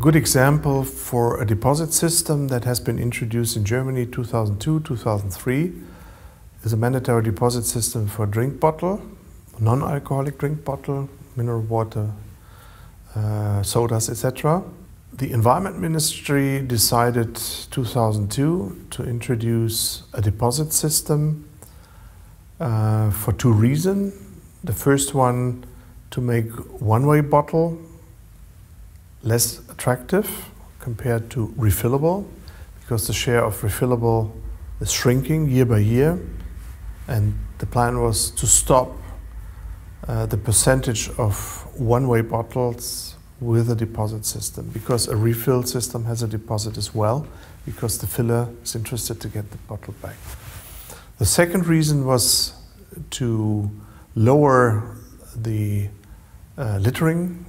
good example for a deposit system that has been introduced in Germany 2002-2003 is a mandatory deposit system for a drink bottle, non-alcoholic drink bottle, mineral water, sodas, etc. The Environment Ministry decided 2002 to introduce a deposit system for two reasons. The first one, to make one-way bottle less attractive compared to refillable, because the share of refillable is shrinking year by year, and the plan was to stop the percentage of one-way bottles with a deposit system, because a refill system has a deposit as well, because the filler is interested to get the bottle back. The second reason was to lower the littering,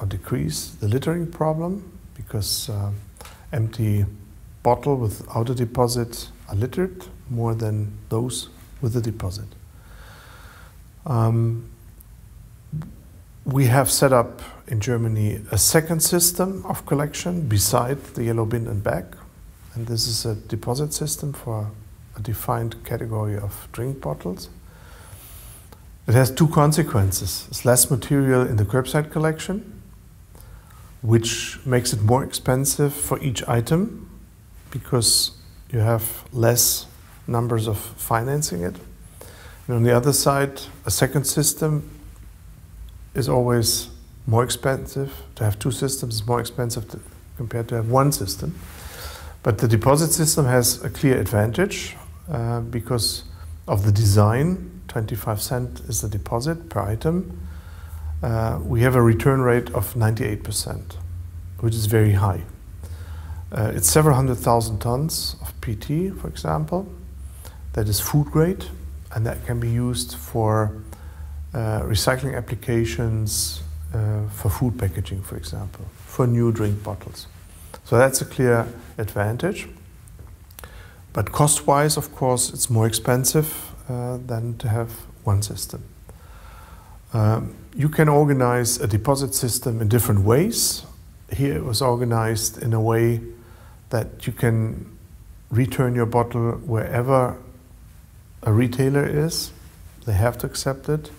or decrease the littering problem, because empty bottle without a deposit are littered more than those with a deposit. We have set up in Germany a second system of collection beside the yellow bin and bag, and this is a deposit system for a defined category of drink bottles. It has two consequences. It's less material in the curbside collection, which makes it more expensive for each item because you have less numbers of financing it. And on the other side, a second system is always more expensive. To have two systems is more expensive compared to have one system. But the deposit system has a clear advantage because of the design. 25 cents is the deposit per item. We have a return rate of 98%, which is very high. It's several 100,000 tons of PT, for example, that is food grade, and that can be used for recycling applications, for food packaging, for example, for new drink bottles. So that's a clear advantage. But cost-wise, of course, it's more expensive than to have one system. You can organize a deposit system in different ways. Here it was organized in a way that you can return your bottle wherever a retailer is. They have to accept it.